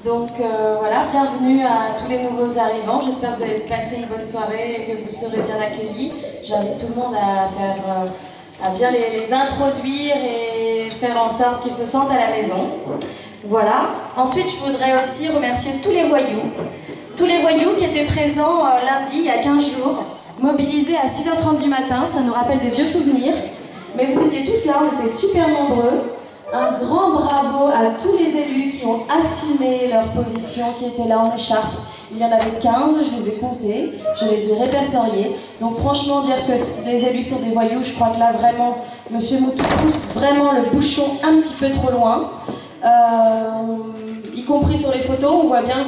Donc voilà, bienvenue à tous les nouveaux arrivants. J'espère que vous allez passer une bonne soirée et que vous serez bien accueillis. J'invite tout le monde à bien les introduire et faire en sorte qu'ils se sentent à la maison. Voilà. Ensuite, je voudrais aussi remercier tous les voyous qui étaient présents lundi, il y a 15 jours, mobilisés à 6h30 du matin. Ça nous rappelle des vieux souvenirs. Mais vous étiez tous là, on était super nombreux. Un grand bravo à tous les élus qui ont assumé leur position, qui étaient là en écharpe. Il y en avait 15, je les ai comptés, je les ai répertoriés. Donc franchement, dire que les élus sont des voyous, je crois que là vraiment, M. Moutou pousse vraiment le bouchon un petit peu trop loin. Y compris sur les photos, on voit bien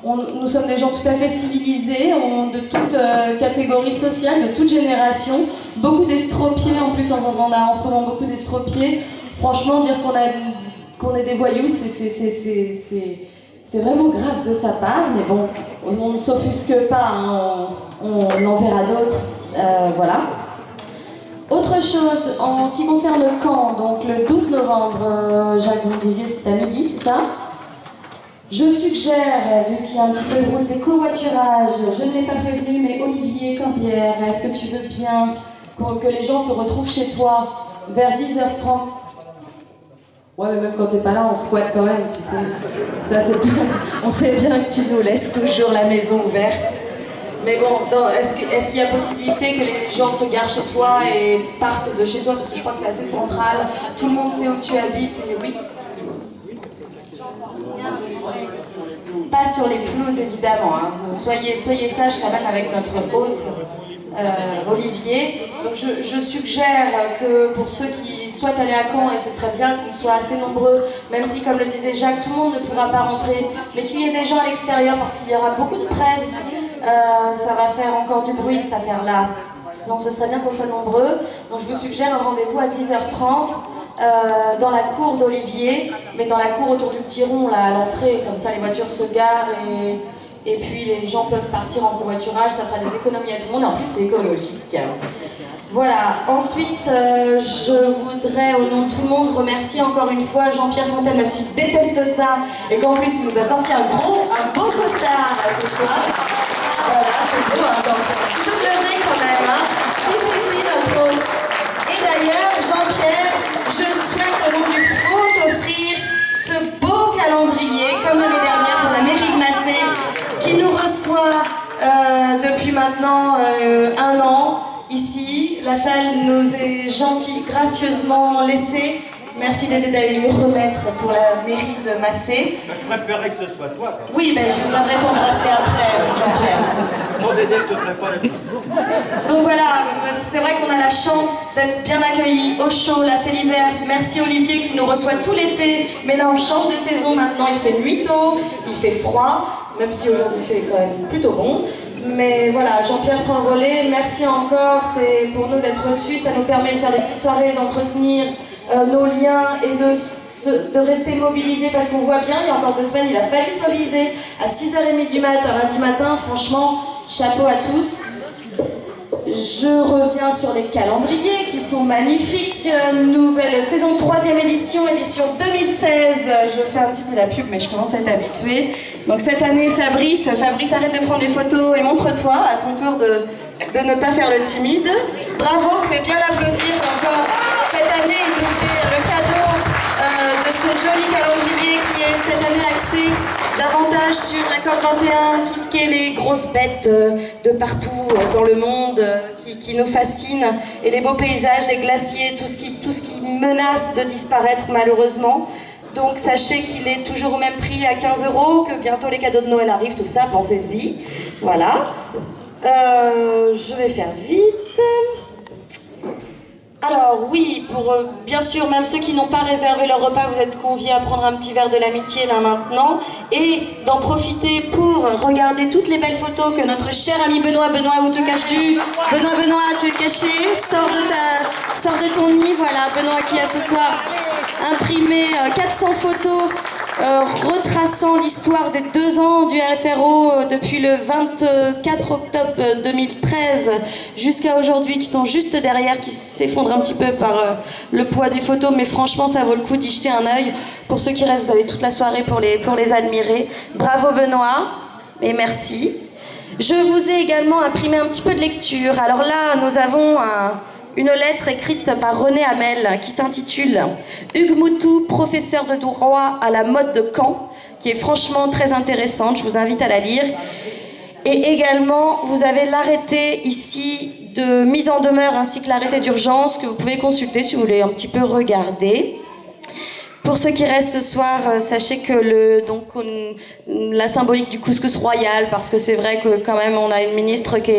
nous sommes des gens tout à fait civilisés, de toute catégorie sociale, de toute génération. Beaucoup d'estropiés, en plus on a en ce moment beaucoup d'estropiés. Franchement, dire qu'on est des voyous, c'est vraiment grave de sa part, mais bon, on ne s'offusque pas, hein, on en verra d'autres, voilà. Autre chose, en ce qui concerne le camp, donc le 12 novembre, Jacques, vous me disiez, c'est à midi, c'est ça? Je suggère, vu qu'il y a un petit peu de route des covoiturages, je ne l'ai pas prévenu, mais Olivier Corbière, est-ce que tu veux bien que les gens se retrouvent chez toi vers 10h30? Ouais, mais même quand t'es pas là, on squatte quand même, tu sais. Ça, on sait bien que tu nous laisses toujours la maison ouverte. Mais bon, est-ce qu'il y a possibilité que les gens se garent chez toi et partent de chez toi? Parce que je crois que c'est assez central. Tout le monde sait où tu habites et oui. Pas sur les pelouses, évidemment. Hein. Soyez sages quand même avec notre hôte. Olivier. Donc je suggère que pour ceux qui souhaitent aller à Caen, et ce serait bien qu'on soit assez nombreux, même si comme le disait Jacques, tout le monde ne pourra pas rentrer, mais qu'il y ait des gens à l'extérieur parce qu'il y aura beaucoup de presse, ça va faire encore du bruit cette affaire-là. Donc ce serait bien qu'on soit nombreux. Donc je vous suggère un rendez-vous à 10h30 dans la cour d'Olivier, mais dans la cour autour du petit rond là à l'entrée, comme ça les voitures se garent et puis les gens peuvent partir en covoiturage, ça fera des économies à tout le monde et en plus c'est écologique. Voilà, ensuite je voudrais au nom de tout le monde remercier encore une fois Jean-Pierre Fontaine, même s'il déteste ça et qu'en plus il nous a sorti un beau costard ce soir. Voilà, c'est beau, hein, Jean-Pierre. Tu peux te lever quand même, hein. Si, notre hôte. Et d'ailleurs, Jean-Pierre, je souhaite au nom du FRO t'offrir ce beau calendrier, comme l'année dernière pour la mairie de Massé, qui nous reçoit depuis maintenant 1 an ici. La salle nous est gracieusement laissée. Merci d'aider d'aller lui remettre pour la mairie de Massé. Je préférerais que ce soit toi. Oui, mais je viendrai t'embrasser après, Jean-Pierre. Mon Dédé, je te ferai pas la... Donc voilà, c'est vrai qu'on a la chance d'être bien accueillis au chaud, là c'est l'hiver. Merci Olivier qui nous reçoit tout l'été, mais là on change de saison maintenant, il fait nuit tôt, il fait froid, même si aujourd'hui il fait quand même plutôt bon. Mais voilà, Jean-Pierre prend le relais, merci encore, c'est pour nous d'être reçus, ça nous permet de faire des petites soirées, d'entretenir nos liens et de rester mobilisés parce qu'on voit bien, il y a encore 2 semaines, il a fallu se mobiliser à 6h30 du matin, lundi matin, franchement, chapeau à tous. Je reviens sur les calendriers qui sont magnifiques. Nouvelle saison 3e édition 2016. Je fais un petit peu la pub, mais je commence à être habituée. Donc cette année, Fabrice, arrête de prendre des photos et montre-toi à ton tour de ne pas faire le timide. Bravo, vous pouvez bien l'applaudir encore. Cette année, il nous fait le cadeau de ce joli calendrier qui est cette année axé davantage sur la COP21, tout ce qui est les grosses bêtes de partout dans le monde qui nous fascinent, et les beaux paysages, les glaciers, tout ce qui menace de disparaître malheureusement. Donc sachez qu'il est toujours au même prix à 15 €, que bientôt les cadeaux de Noël arrivent, tout ça, pensez-y. Voilà. Je vais faire vite. Alors oui, pour bien sûr, même ceux qui n'ont pas réservé leur repas, vous êtes conviés à prendre un petit verre de l'amitié là maintenant et d'en profiter pour regarder toutes les belles photos que notre cher ami Benoît, où te caches-tu? Benoît, tu es caché, sors de ton nid, voilà, Benoît qui a ce soir imprimé 400 photos retraçant l'histoire des 2 ans du FRO depuis le 24 octobre 2013 jusqu'à aujourd'hui, qui sont juste derrière, qui s'effondrent un petit peu par le poids des photos, mais franchement ça vaut le coup d'y jeter un œil. Pour ceux qui restent, vous avez toute la soirée pour les admirer. Bravo Benoît, et merci. Je vous ai également imprimé un petit peu de lecture. Alors là, nous avons une lettre écrite par René Hamel qui s'intitule « Hugues Moutou, professeur de droit à la mode de Caen », qui est franchement très intéressante, je vous invite à la lire. Et également, vous avez l'arrêté ici de mise en demeure ainsi que l'arrêté d'urgence que vous pouvez consulter si vous voulez un petit peu regarder. Pour ceux qui restent ce soir, sachez que la symbolique du couscous royal, parce que c'est vrai que quand même on a une ministre qui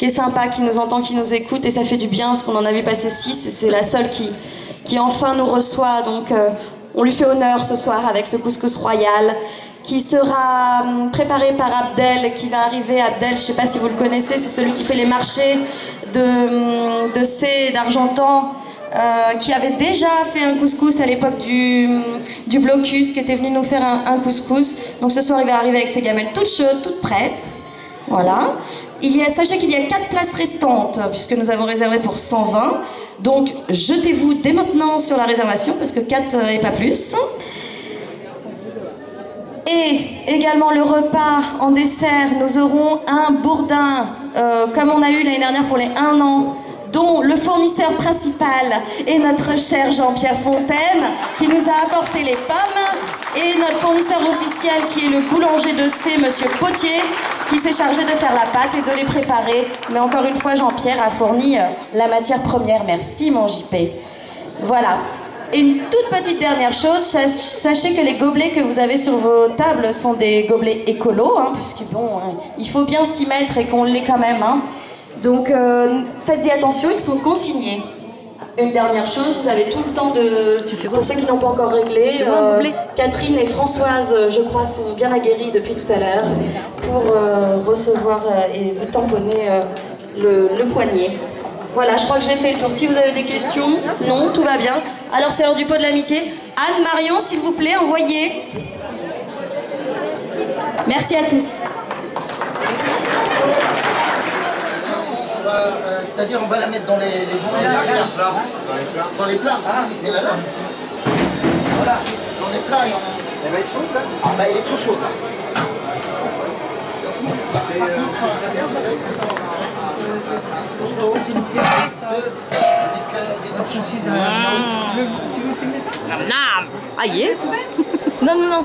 est sympa, qui nous entend, qui nous écoute, et ça fait du bien parce qu'on en a vu passer 6 et c'est la seule qui enfin nous reçoit. Donc on lui fait honneur ce soir avec ce couscous royal qui sera préparé par Abdel, qui va arriver. Abdel, je ne sais pas si vous le connaissez, c'est celui qui fait les marchés de C d'Argentan, qui avait déjà fait un couscous à l'époque du blocus, qui était venu nous faire un couscous. Donc ce soir il va arriver avec ses gamelles toutes chaudes, toutes prêtes. Voilà. Sachez qu'il y a 4 places restantes puisque nous avons réservé pour 120. Donc jetez-vous dès maintenant sur la réservation parce que 4 et pas plus. Et également le repas en dessert, nous aurons un bourdin comme on a eu l'année dernière pour les 1 an, dont le fournisseur principal est notre cher Jean-Pierre Fontaine, qui nous a apporté les pommes, et notre fournisseur officiel qui est le boulanger de C, Monsieur Potier, qui s'est chargé de faire la pâte et de les préparer. Mais encore une fois, Jean-Pierre a fourni la matière première. Merci mon JP. Voilà. Et une toute petite dernière chose, sachez que les gobelets que vous avez sur vos tables sont des gobelets écolos, hein, puisqu'il il faut bien s'y mettre et qu'on l'ait quand même. Hein. Donc faites-y attention, ils sont consignés. Une dernière chose, vous avez tout le temps pour ceux qui n'ont pas encore réglé, Catherine et Françoise, je crois, sont bien aguerries depuis tout à l'heure pour recevoir et vous tamponner le poignet. Voilà, je crois que j'ai fait le tour. Si vous avez des questions, non, tout va bien. Alors c'est l'heure du pot de l'amitié. Anne, Marion, s'il vous plaît, envoyez. Merci à tous. C'est-à-dire on va la mettre dans les plats. Dans les plats. Ah, mais là. Voilà, dans les plats. Elle va être chaude là. Ah bah elle est trop chaude. C'est une plaie, ça. Tu veux filmer ça? Non. Ah yes. Non, non, non.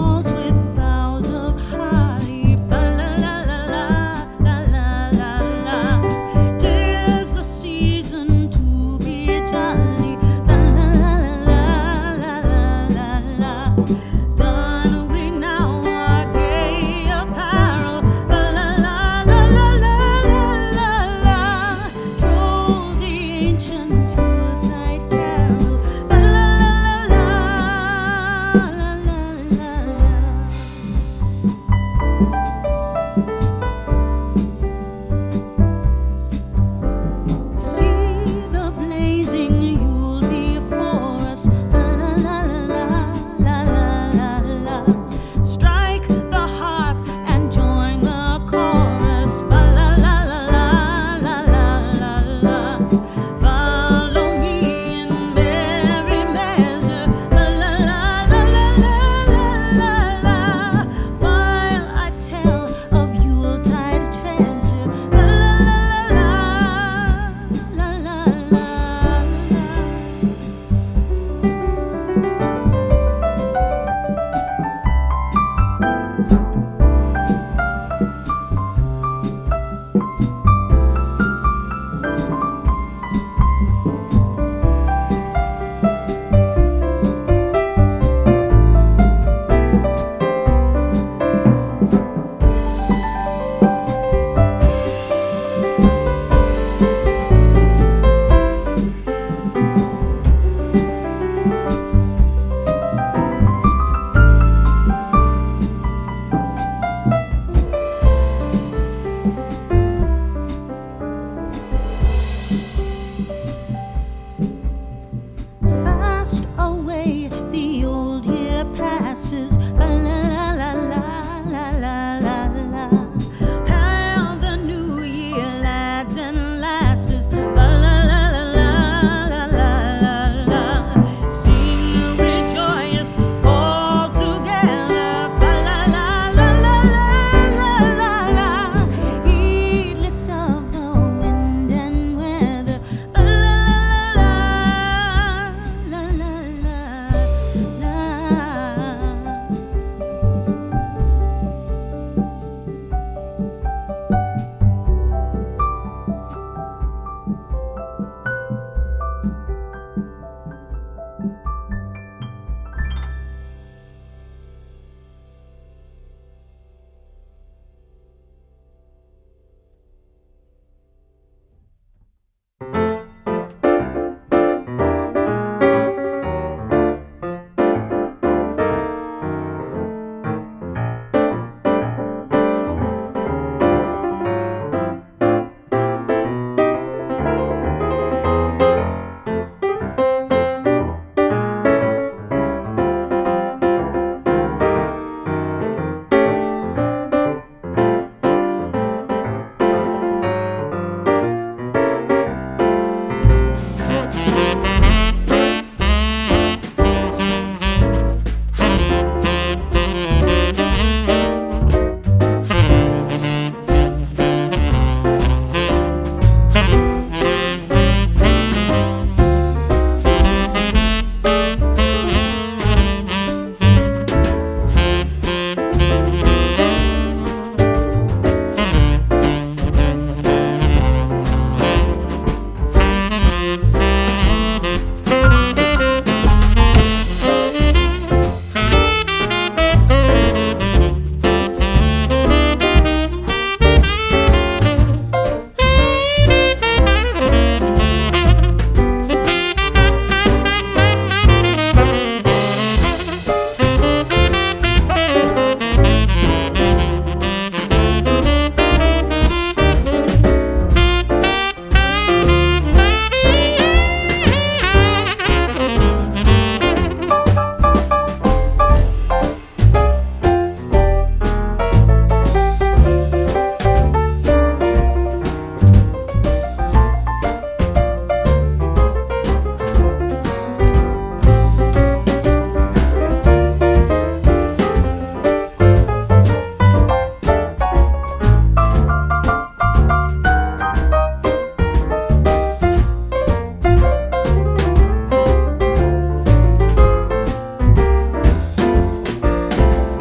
walls with boughs of holly. La la la la la la la la. 'Tis the season to be jolly. La la la la la la la la. Don we now our gay apparel. La la la la la la la la. Troll the ancient Yuletide carol. La la la la la la la la.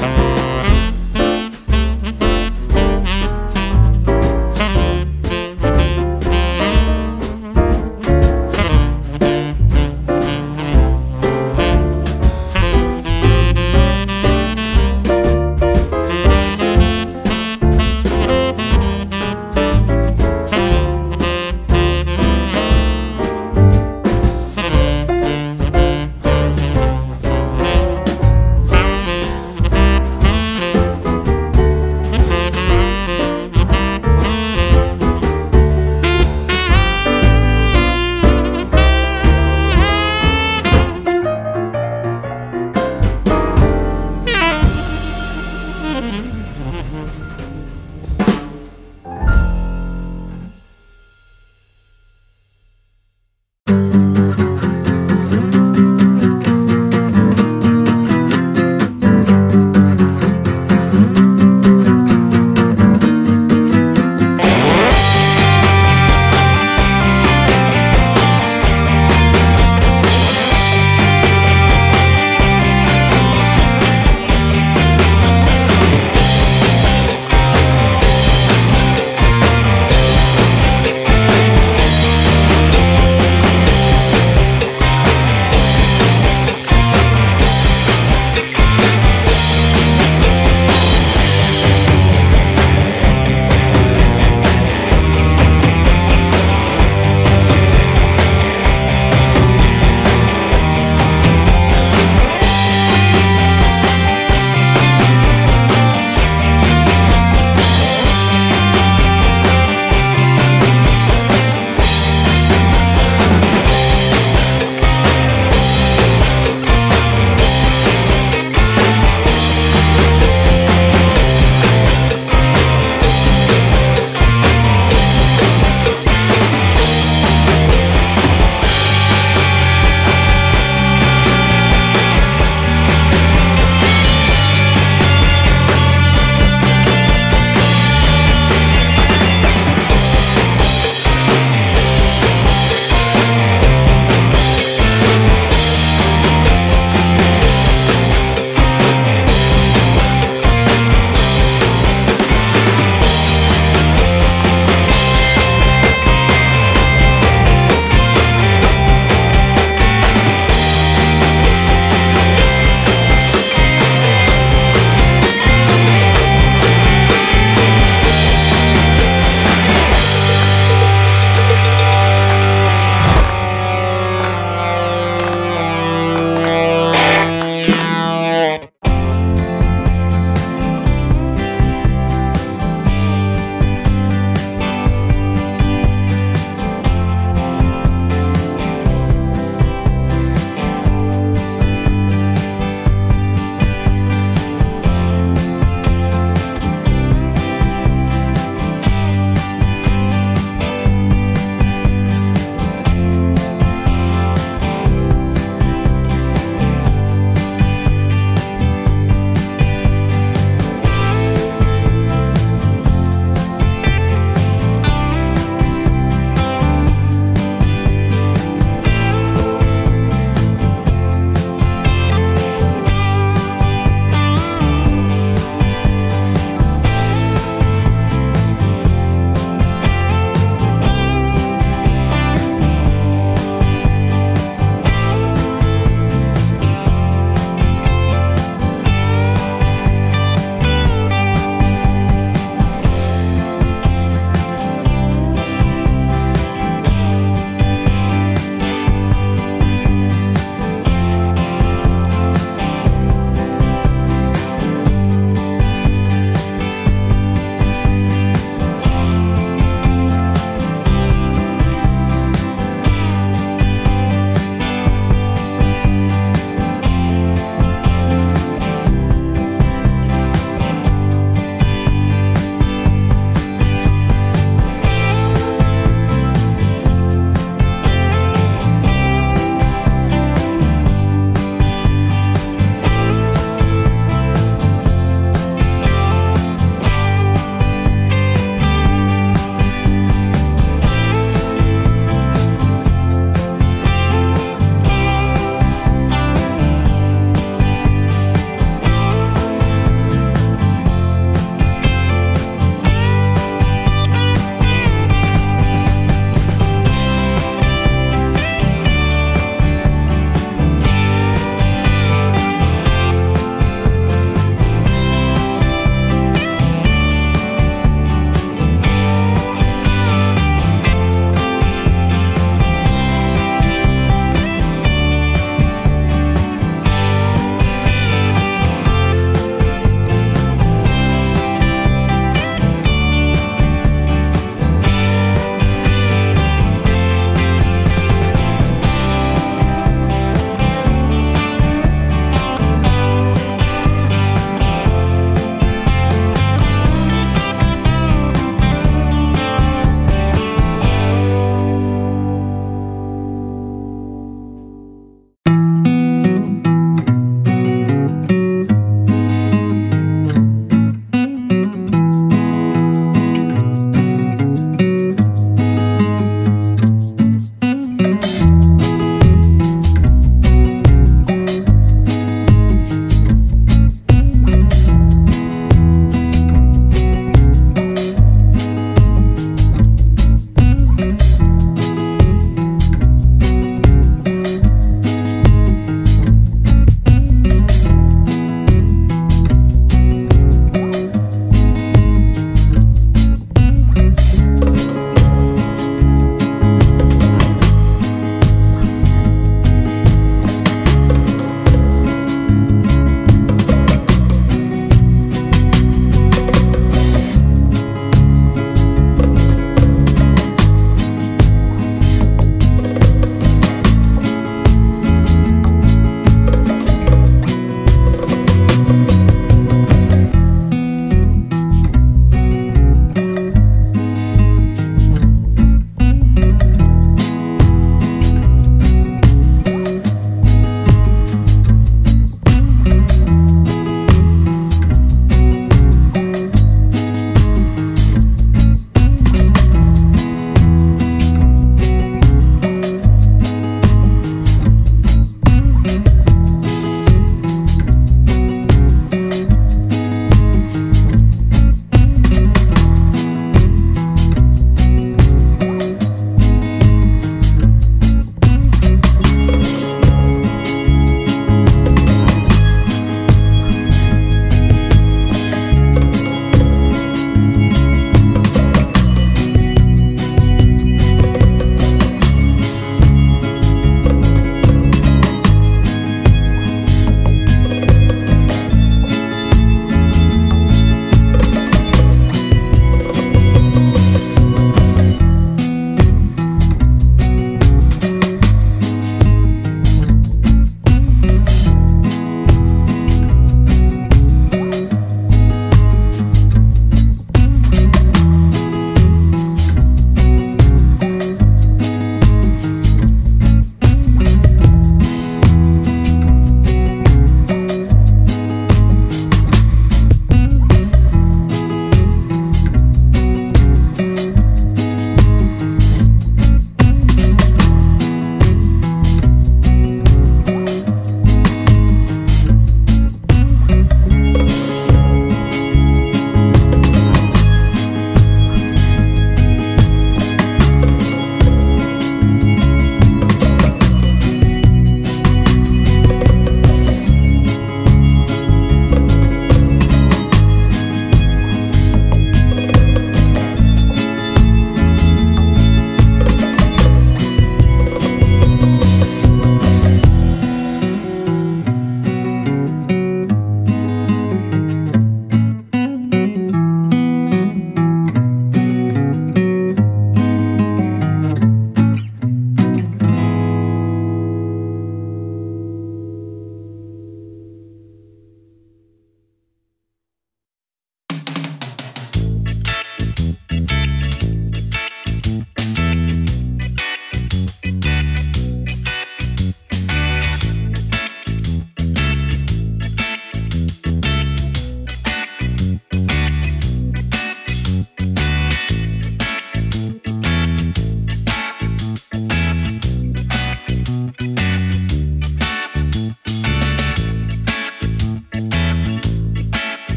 la.